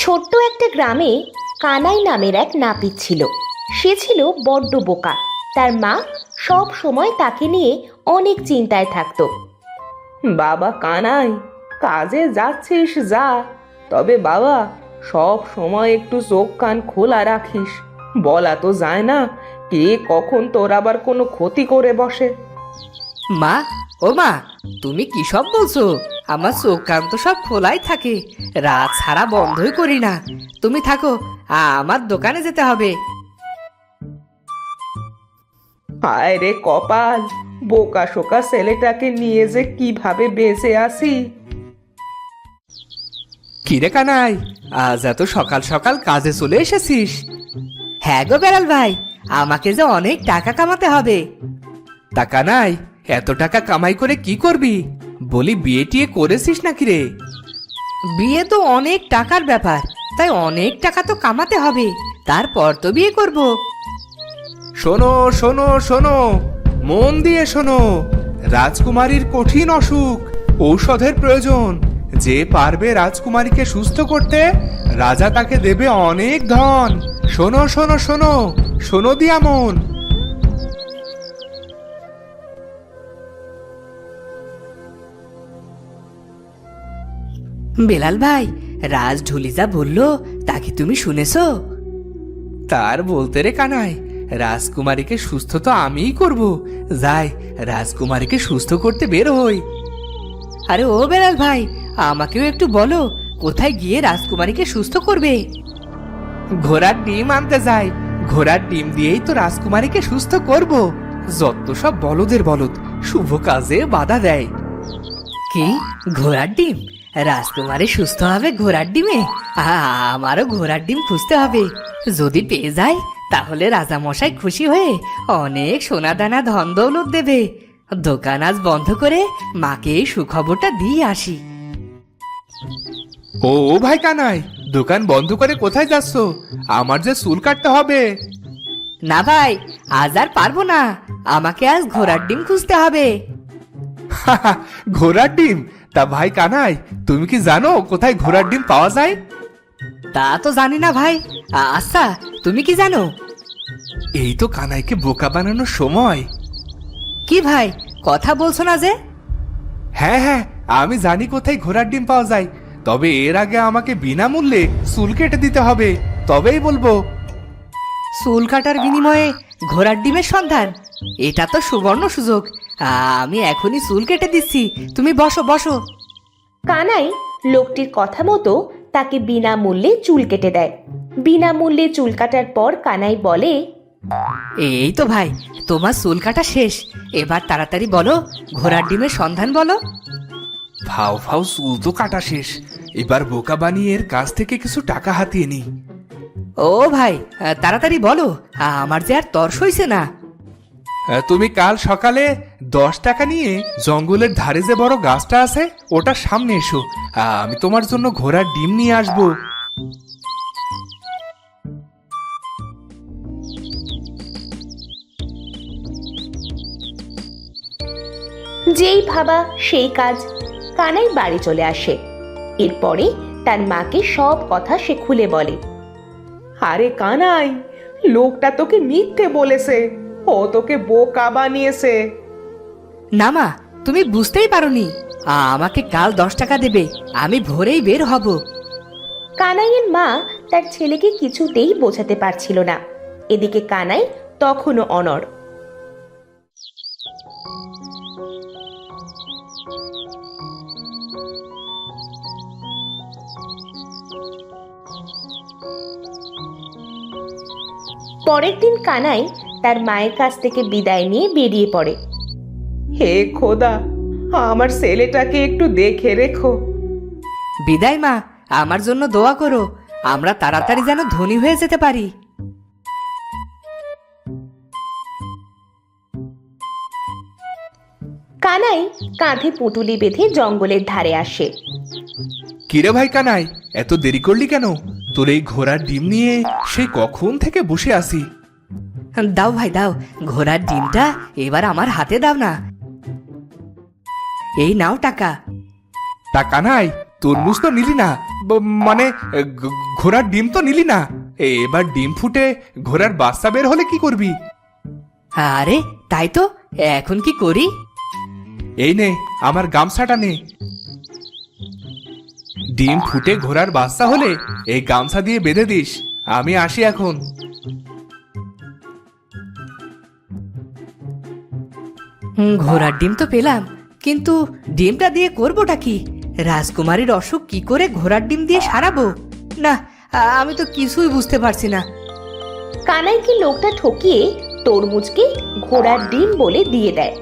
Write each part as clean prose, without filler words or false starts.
ছোট্ট একটা গ্রামে কানাই নামের এক নাপিত ছিল। সে ছিল বড্ড বোকা। তার মা সব সময় তাকে নিয়ে অনেক চিন্তায় থাকতো। বাবা কানাই, কাজে যাচ্ছিস যা, তবে বাবা সব সময় একটু চোখ কান খোলা রাখিস। বলা তো যায় না কে কখন তোর আবার কোনো ক্ষতি করে বসে। মা, ও মা, তুমি কি সব বলছো? আমার চোখ কান তো সব খোলাই থাকে, রাত ছাড়া বন্ধই করি না। তুমি থাকো, আমার দোকানে যেতে হবে। হায় রে কপাল, বোকা শোকা ছেলেটাকে নিয়ে যে কিভাবে বেঁচে আসি। কিরে কানাই, আজ এত সকাল সকাল কাজে চলে এসেছিস? হ্যাঁ গো বেড়াল ভাই, আমাকে যে অনেক টাকা কামাতে হবে। তা কানাই, এত টাকা কামাই করে কি করবি? বলি বিয়ে টিয়ে করেছিস নাকি রে? বিয়ে তো অনেক টাকার ব্যাপার, তাই অনেক টাকা তো কামাতে হবে, তারপর তো বিয়ে করব। শোনো শোনো শোনো, মন দিয়ে শোনো। রাজকুমারীর কঠিন অসুখ, ঔষধের প্রয়োজন। যে পারবে রাজকুমারীকে সুস্থ করতে, রাজা তাকে দেবে অনেক ধন। শোনো শোনো শোনো, শোনো দিয়া মন। বেলাল ভাই, রাজ ঢুলি যা বললো তা কি তুমি শুনেছো? তার বলতে রে কানাই, রাজকুমারীকে সুস্থ তো আমিই করব। যাই, রাজকুমারীকে সুস্থ করতে বের হই। আরে ও বেলাল ভাই, আমাকেও একটু বলো, কোথায় গিয়ে রাজকুমারীকে সুস্থ করবে? ঘোড়ার ডিম আনতে যাই, ঘোড়ার ডিম দিয়েই তো রাজকুমারীকে সুস্থ করব। যত সব বলদের বলদ, শুভ কাজে বাধা দেয়। কি, ঘোড়ার ডিম? রাজকুমারী সুস্থ হবে ঘোড়ার ডিমে? আমারও ঘোড়ার ডিম খুঁজতে হবে। যদি পেয়ে যাই তাহলে রাজামশাই খুশি হয়ে অনেক সোনা দানা ধন দৌলত দেবে। দোকান আজ বন্ধ করে মাকে এই সুখবরটা দিয়ে আসি। ও ও ভাই কানাই, দোকান বন্ধ করে কোথায় যাচ্ছ? আমার যে চুল কাটতে হবে। না ভাই, আজ আর পারবো না, আমাকে আজ ঘোড়ার ডিম খুঁজতে হবে। ঘোড়ার ডিম? তা ভাই কানাই, তুমি কি জানো কোথায় ঘোড়ার ডিম পাওয়া যায়? তা তো জানি না ভাই। আচ্ছা, তুমি কি জানো? এই তো কানাইকে বোকা বানানোর সময়। কি ভাই, কথা বলছো না যে? হ্যাঁ হ্যাঁ, আমি জানি কোথায় ঘোড়ার ডিম পাওয়া যায়, তবে এর আগে আমাকে বিনামূল্যে চুল কেটে দিতে হবে, তবেই বলবো। চুল কাটার বিনিময়ে ঘোড়ার ডিমের সন্ধান? এটা তো সুবর্ণ সুযোগ। আমি এখনই চুল কেটে দিচ্ছি, তুমি বসো বসো। কানাই লোকটির কথা মতো তাকে বিনামূল্যে চুল কেটে দেয়। বিনামূল্যে চুল কাটার পর কানাই বলে, এই তো ভাই, তোমার চুল কাটা শেষ। এবার তাড়াতাড়ি বলো, ঘোড়ার ডিমের সন্ধান বলো। ফাও ফাও চুল তো কাটা শেষ, এবার বোকা বানিয়ে এর কাছ থেকে কিছু টাকা হাতিয়ে নি। ও ভাই, তাড়াতাড়ি বলো, আমার যে আর তর্স হইছে না। তুমি কাল সকালে 10 টাকা নিয়ে জঙ্গলের ধারে যে বড় গাছটা আছে ওটার সামনে এসো, আমি তোমার জন্য ঘোড়ার ডিম নিয়ে আসবো। যেই ভাবা সেই কাজ। কানাই বাড়ি চলে আসে। এরপরে তার মাকে সব কথা সে খুলে বলে। আরে কানাই, লোকটা তোকে মিথ্যে বলেছে, ও তোকে বোকা বানিয়েছে। না মা, তুমি বুঝতেই পারোনি। আমাকে কাল 10 টাকা দেবে, আমি ভোরেই বের হব। কানাইয়ের মা তার ছেলেকে কিছুতেই বোঝাতে পারছিল না। এদিকে কানাই তখনও অনড়। পরের দিন কানাই তার মায়ের কাছ থেকে বিদায় নিয়ে বেরিয়ে পড়ে। হে খোদা, আমার ছেলেটাকে একটু দেখে রেখো। বিদায় মা, আমার জন্য দোয়া করো, আমরা তাড়াতাড়ি যেন ধনী হয়ে যেতে পারি। কানাই কাঁধে পুঁটুলি বেঁধে জঙ্গলের ধারে আসে। কিরে ভাই কানাই, এত দেরি করলি কেন? তোর এই ঘোড়ার ডিম নিয়ে সেই কখন থেকে বসে আছি। দাও ভাই দাও, ঘোড়ার ডিমটা এবার আমার হাতে দাও না। এই নাও টাকা। তা কানাই, তরমুজ তো নিলি না, মানে ঘোড়ার ডিম তো নিলি না। এবার ডিম ফুটে ঘোড়ার বাচ্চা বের হলে কি করবি? আরে তাই তো, এখন কি করি? এই নে আমার গামছাটা নে। ডিম ফুটে ঘোড়ার বাচ্চা হলে এই গামছা দিয়ে বেঁধে দিস। আমি আসি এখন। ঘোড়ার ডিম তো পেলাম, কিন্তু ডিমটা দিয়ে করবোটা কি? রাজকুমারীর অসুখ কি করে ঘোড়ার ডিম দিয়ে সারাবো? না, আমি তো কিছুই বুঝতে পারছি না। কানাইকে লোকটা ঠকিয়ে তরমুজকে ঘোড়ার ডিম বলে দিয়ে দেয়।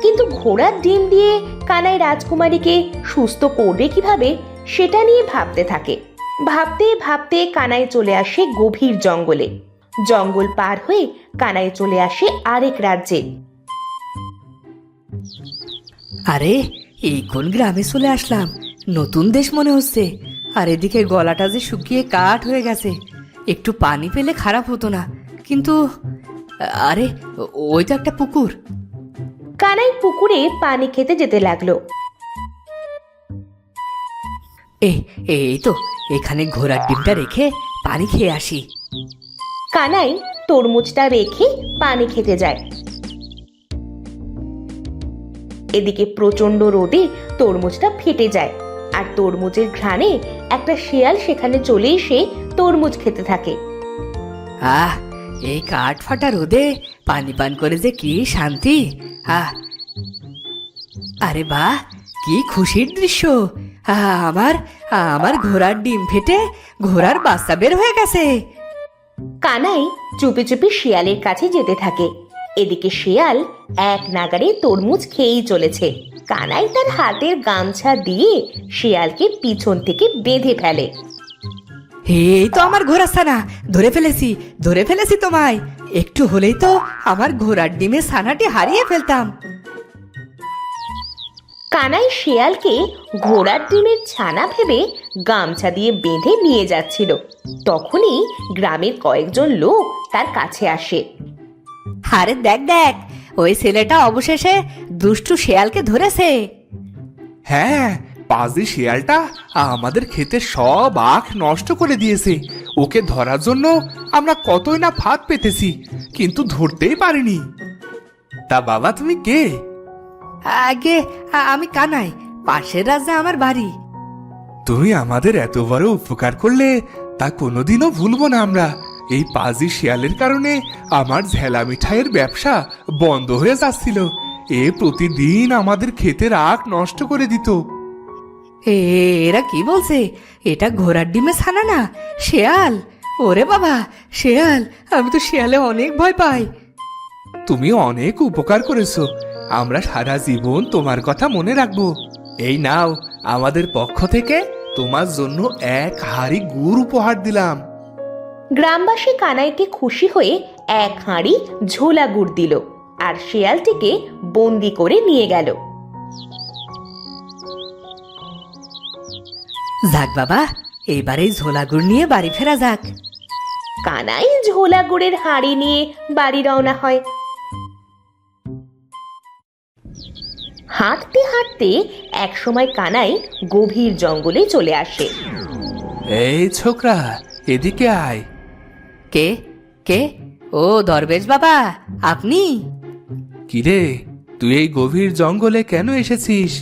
কিন্তু ঘোড়ার ডিম দিয়ে কানাই রাজকুমারীকে সুস্থ করবে কিভাবে সেটা নিয়ে ভাবতে থাকে। ভাবতে ভাবতে কানাই চলে আসে গভীর জঙ্গলে। জঙ্গল পার হয়ে কানাই চলে আসে আরেক রাজ্যে। আরে এই কোন গ্রামে চলে আসলাম? নতুন দেশ মনে হচ্ছে। আর এদিকে গলাটা যে শুকিয়ে কাঠ হয়ে গেছে, একটু পানি পেলে খারাপ হতো না। কিন্তু আরে ওই তো একটা পুকুর। কানাই পুকুরে পানি খেতে যেতে লাগলো। এই তো, এখানে ঘোড়ার ডিমটা রেখে পানি খেয়ে আসি। কানাই তরমুজটা রেখে পানি খেতে যায়। এদিকে প্রচন্ড রোদে তরমুজটা ফেটে যায়, আর তরমুজের ঘ্রাণে একটা শিয়াল সেখানে চলে এসে তরমুজ খেতে থাকে। আহ, এই কাঠ ফাটা রোদে পানি পান করে যে কি শান্তি! আরে বাহ, কি খুশির দৃশ্য! আমার আমার ঘোড়ার ডিম ফেটে ঘোড়ার বাচ্চা বের হয়ে গেছে। কানাই চুপি চুপি শিয়ালের কাছে যেতে থাকে। এদিকে শিয়াল এক নাগাড়ে তরমুজ খেয়েই চলেছে। কানাই তার হাতের গামছা দিয়ে শিয়ালকে পিছন থেকে বেঁধে ফেলে। এই তো আমার ঘোড়া ছানা, ধরে ফেলেছি তোমায়। একটু হলেই তো আমার ঘোড়ার ডিমের ছানাটি হারিয়ে ফেলতাম। কানাই শিয়ালকে ঘোড়ার ডিমের ছানা ভেবে গামছা দিয়ে বেঁধে নিয়ে যাচ্ছিল। তখনই গ্রামের কয়েকজন লোক তার কাছে আসে। আরে দেখ দেখ, ওই ছেলেটা অবশেষে দুষ্টু শিয়ালকে ধরেছে। হ্যাঁ, পাজি শিয়ালটা আমাদের ক্ষেতের সব আখ নষ্ট করে দিয়েছে। ওকে ধরার জন্য আমরা কতই না ফাঁদ পেতেছি, কিন্তু ধরতেই পারিনি। তা বাবা, তুমি কে? আগে আমি কানাই, পাশের রাজ্যে আমার বাড়ি। তুমি আমাদের এত বড় উপকার করলে তা কোনোদিনও ভুলবো না আমরা। এই পাজি শিয়ালের কারণে আমার ঝেলা মিঠাইয়ের ব্যবসা বন্ধ হয়ে যাচ্ছিল। এ প্রতিদিন আমাদের ক্ষেতের আখ নষ্ট করে দিত। এরা কি বলছে? এটা ঘোড়ার ডিমে ছানা না, শেয়াল। ওরে বাবা, শেয়াল! আমি তো শেয়ালে অনেক ভয় পাই। তুমি অনেক উপকার করেছো, আমরা সারা জীবন তোমার কথা মনে রাখবো। এই নাও, আমাদের পক্ষ থেকে তোমার জন্য এক হাঁড়ি গুড় উপহার দিলাম। গ্রামবাসী কানাইকে খুশি হয়ে এক হাঁড়ি ঝোলা গুড় দিল, আর শিয়ালটিকে বন্দি করে নিয়ে গেল। যাক বাবা, এইবার এই ঝোলা গুড় নিয়ে বাড়ি ফেরা যাক। কানাই ঝোলা গুড়ের হাঁড়ি নিয়ে বাড়ি রওনা হয়। হাঁটতে হাঁটতে একসময় কানাই গভীর জঙ্গলে চলে আসে। এই ছোকরা, এদিকে আয়। কে কে? ও দরবেশ বাবা, আপনি? কিরে, তুই এই গভীর জঙ্গলে কেন এসেছিস?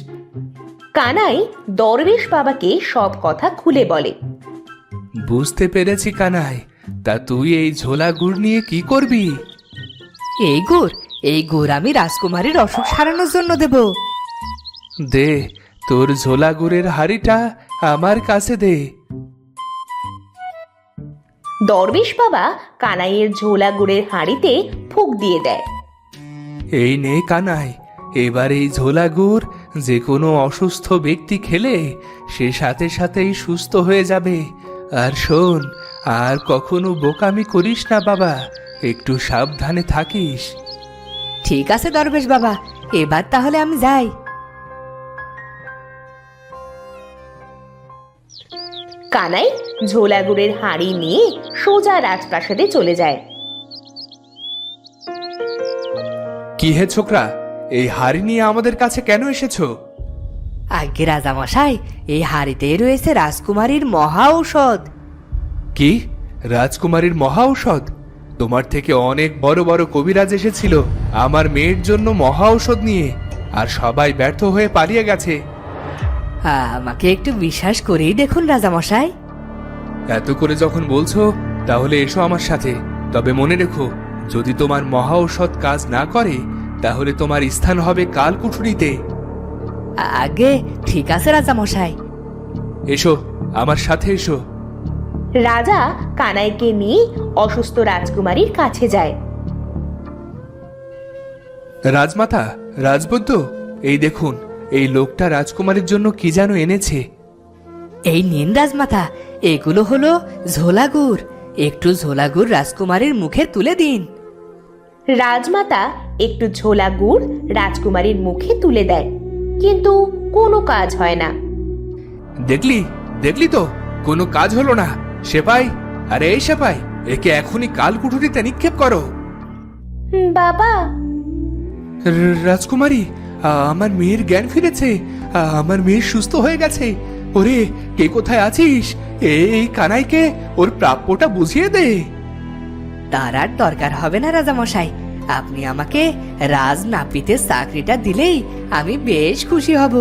কানাই দরবেশ বাবাকে সব কথা খুলে বলে। বুঝতে পেরেছি কানাই, তা তুই এই ঝোলা গুড় নিয়ে কি করবি? এই গুড় আমি রাজকুমারীর অসুখ সারানোর জন্য দেব। দে, তোর ঝোলা গুড়ের হাঁড়িটা আমার কাছে দে। দরবেশ বাবা কানাইয়ের ঝোলা গুড়ের হাঁড়িতে ফুঁক দিয়ে দেয়। এই নে কানাই, এবার এই ঝোলা গুড় যে কোনো অসুস্থ ব্যক্তি খেলে সে সাথে সাথেই সুস্থ হয়ে যাবে। আর শোন, আর কখনো বোকামি করিস না বাবা, একটু সাবধানে থাকিস। ঠিক আছে দরবেশ বাবা, এবার তাহলে আমি যাই। কানাই ঝোলা গুড়ের হাঁড়ি নিয়ে সোজা রাজপ্রাসাদে চলে যায়। কি হে ছোকরা, এই হাড়ি নিয়ে আমাদের কাছে কেন এসেছো? আগে রাজামশাই, এই হাড়িতেই রয়েছে রাজকুমারীর মহা ঔষধ। কি? রাজকুমারীর মহা ঔষধ? তোমার থেকে অনেক বড় বড় কবিরাজ এসেছিল আমার মেয়ের জন্য মহা ঔষধ নিয়ে, আর সবাই ব্যর্থ হয়ে পালিয়ে গেছে। আমাকে একটু বিশ্বাস করেই দেখুন রাজামশাই। এত করে যখন বলছো তাহলে এসো আমার সাথে। তবে মনে রেখো, যদি তোমার মহা ঔষধ কাজ না করে তাহলে তোমার স্থান হবে কালকুঠুরিতে। আগে ঠিক আছে রাজামশাই। এসো, আমার সাথে এসো। রাজা কানাইকে নিয়ে অসুস্থ রাজকুমারীর কাছে যায়। রাজমাতা, রাজবৈদ্য, এই দেখুন, এই লোকটা রাজকুমারীর জন্য কি যেন এনেছে। এই নিন রাজমাতা, এগুলো হলো ঝোলাগুড়। একটু ঝোলাগুড় রাজকুমারীর মুখে তুলে দিন। রাজমাতা একটু ঝোলা গুড় রাজকুমারীর মুখে তুলে দেয়, কিন্তু কোনো কাজ হয় না। দেখলি দেখলি তো, কোনো কাজ হলো না। সেপাই, আরে এই সেপাই, একে এখনই কালকুঠুরিতে নিক্ষেপ করো। বাবা, রাজকুমারী, আমার মেয়ের জ্ঞান ফিরেছে। আমার মেয়ে সুস্থ হয়ে গেছে। ওরে, কে কোথায় আছিস? এই কানাইকে ওর প্রাপ্যটা বুঝিয়ে দে। তার আর দরকার হবে না রাজামশাই, আপনি আমাকে রাজ নাপিতের চাকরিটা দিলেই আমি বেশ খুশি হব।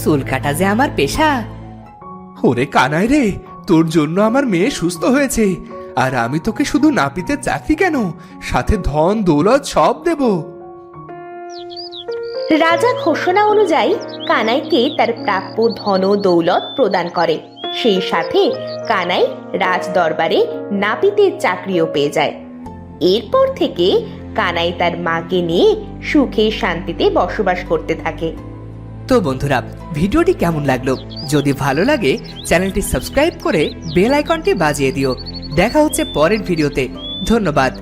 চুল কাটা যে আমার পেশা। ওরে কানাই রে, তোর জন্য আমার মেয়ে সুস্থ হয়েছে, আর আমি তোকে শুধু নাপিতের চাকরি কেন, সাথে ধন দৌলত সব দেব। রাজা ঘোষণা অনুযায়ী কানাইকে তার প্রাপ্য ধন ও দৌলত প্রদান করে। সেই সাথে কানাই রাজ দরবারে নাপিতের চাকরিও পেয়ে যায়। এরপর থেকে কানাই তার মাকে নিয়ে সুখে শান্তিতে বসবাস করতে থাকে। তো বন্ধুরা, ভিডিওটি কেমন লাগলো? যদি ভালো লাগে চ্যানেলটি সাবস্ক্রাইব করে বেল আইকনটি বাজিয়ে দিও। দেখা হচ্ছে পরের ভিডিওতে। ধন্যবাদ।